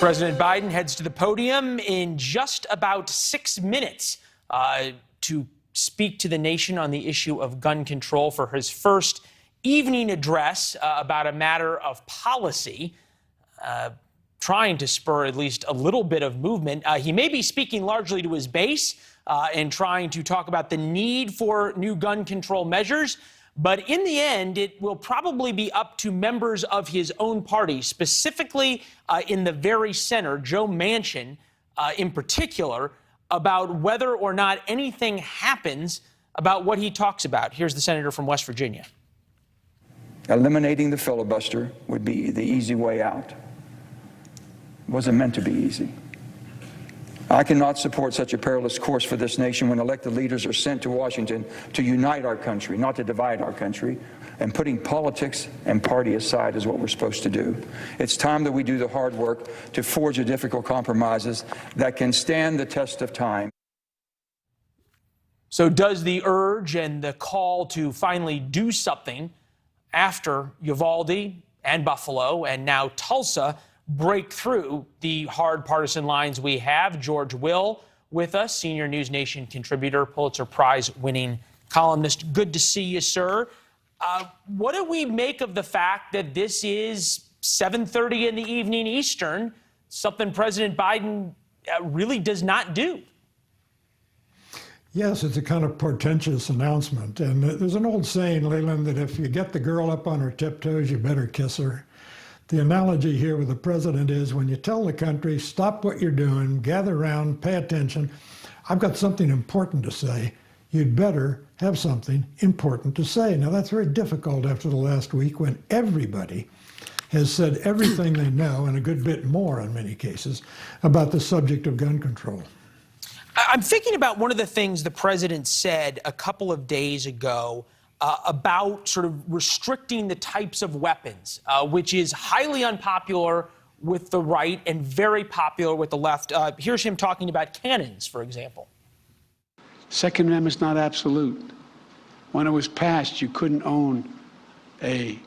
President Biden heads to the podium in just about 6 minutes to speak to the nation on the issue of gun control for his first evening address about a matter of policy, trying to spur at least a little bit of movement. He may be speaking largely to his base and trying to talk about the need for new gun control measures. But in the end, it will probably be up to members of his own party, specifically in the very center, Joe Manchin in particular, about whether or not anything happens about what he talks about. Here's the senator from West Virginia. Eliminating the filibuster would be the easy way out. It wasn't meant to be easy. I cannot support such a perilous course for this nation when elected leaders are sent to Washington to unite our country, not to divide our country, and putting politics and party aside is what we're supposed to do. It's time that we do the hard work to forge the difficult compromises that can stand the test of time. So does the urge and the call to finally do something after Uvalde and Buffalo and now Tulsa break through the hard partisan lines we have? George Will with us, senior NewsNation contributor, Pulitzer Prize-winning columnist. Good to see you, sir. What do we make of the fact that this is 7:30 in the evening Eastern, something President Biden really does not do? Yes, it's a kind of portentous announcement. And there's an old saying, Leland, that if you get the girl up on her tiptoes, you better kiss her. The analogy here with the president is when you tell the country, stop what you're doing, gather around, pay attention. I've got something important to say. You'd better have something important to say. Now, that's very difficult after the last week when everybody has said everything they know, and a good bit more in many cases, about the subject of gun control. I'm thinking about one of the things the president said a couple of days ago about sort of restricting the types of weapons, which is highly unpopular with the right and very popular with the left. Here's him talking about cannons, for example. Second Amendment's not absolute. When it was passed, you couldn't own a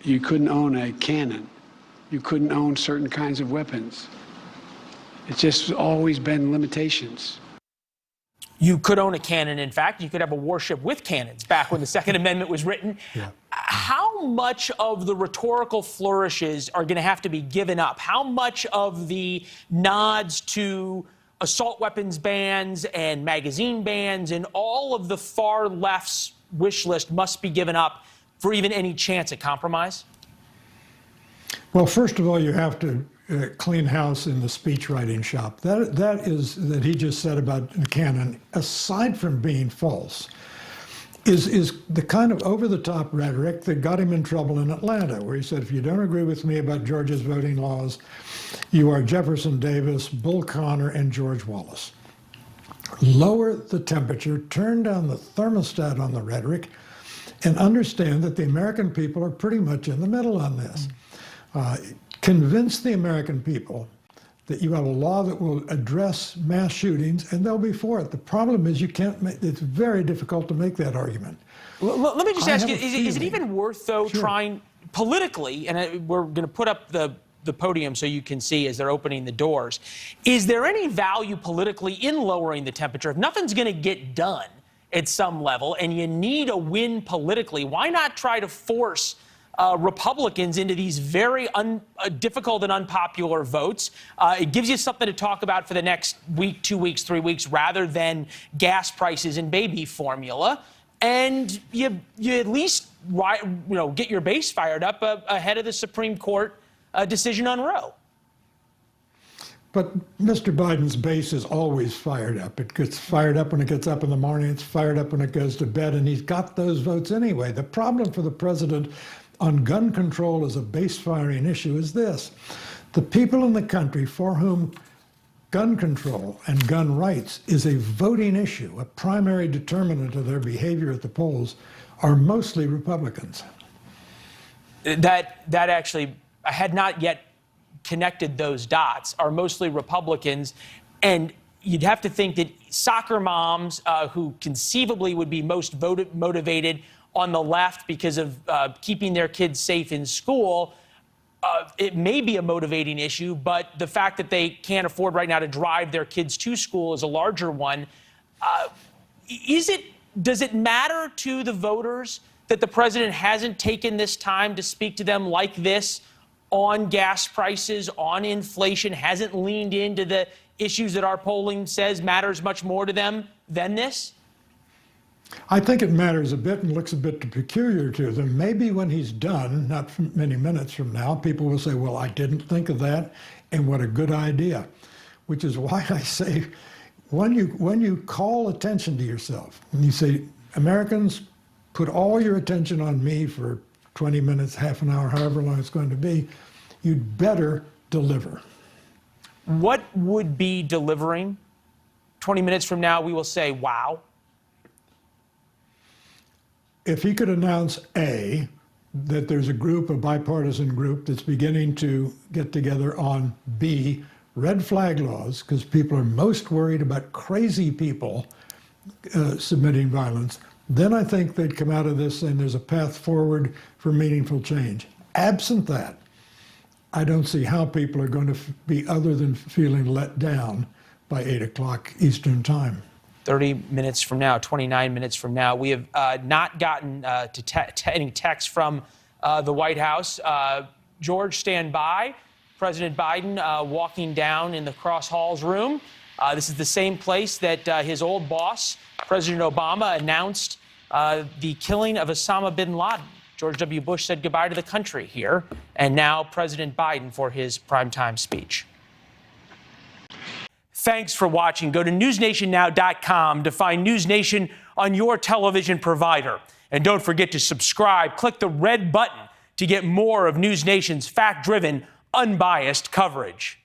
cannon. You couldn't own certain kinds of weapons. It's just always been limitations. You could own a cannon, in fact. You could have a warship with cannons back when the Second Amendment was written. Yeah. How much of the rhetorical flourishes are going to have to be given up? How much of the nods to assault weapons bans and magazine bans and all of the far left's wish list must be given up for even any chance at compromise? Well, first of all, you have to clean house in the speech writing shop. That he just said about the cannon, aside from being false, is the kind of over-the-top rhetoric that got him in trouble in Atlanta, where he said, if you don't agree with me about Georgia's voting laws, you are Jefferson Davis, Bull Connor, and George Wallace. Lower the temperature, turn down the thermostat on the rhetoric, and understand that the American people are pretty much in the middle on this. Convince the American people that you have a law that will address mass shootings, and they'll be for it. The problem is it's very difficult to make that argument. Let me just ask you, is it even worth, though, trying politically, and we're going to put up the podium so you can see as they're opening the doors, is there any value politically in lowering the temperature? If nothing's going to get done at some level and you need a win politically, why not try to force Republicans into these very difficult and unpopular votes? It gives you something to talk about for the next week, 2 weeks, 3 weeks, rather than gas prices and baby formula. And you at least get your base fired up ahead of the Supreme Court decision on Roe. But Mr. Biden's base is always fired up. It gets fired up when it gets up in the morning. It's fired up when it goes to bed, and he's got those votes anyway. The problem for the president on gun control as a base-firing issue is this. The people in the country for whom gun control and gun rights is a voting issue, a primary determinant of their behavior at the polls, are mostly Republicans. That actually, I had not yet connected those dots, are mostly Republicans. And you'd have to think that soccer moms who conceivably would be most motivated on the left because of keeping their kids safe in school it may be a motivating issue, but the fact that they can't afford right now to drive their kids to school is a larger one. Does it matter to the voters that the president hasn't taken this time to speak to them like this on gas prices, on inflation, hasn't leaned into the issues that our polling says matters much more to them than this? I think it matters a bit and looks a bit peculiar to them. Maybe when he's done, not many minutes from now, people will say, well, I didn't think of that, and what a good idea. Which is why I say, when you call attention to yourself, and you say, Americans, put all your attention on me for 20 minutes, half an hour, however long it's going to be, you'd better deliver. What would be delivering? 20 minutes from now, we will say, wow. If he could announce, A, that there's a bipartisan group that's beginning to get together on, B, red flag laws, because people are most worried about crazy people submitting violence, then I think they'd come out of this saying there's a path forward for meaningful change. Absent that, I don't see how people are going to be other than feeling let down by 8 o'clock Eastern time. 30 minutes from now, 29 minutes from now. We have not gotten to any text from the White House. George, stand by. President Biden walking down in the Cross Halls room. This is the same place that his old boss, President Obama, announced the killing of Osama bin Laden. George W. Bush said goodbye to the country here, and now President Biden for his primetime speech. Thanks for watching. Go to newsnationnow.com to find NewsNation on your television provider. And don't forget to subscribe. Click the red button to get more of NewsNation's fact-driven, unbiased coverage.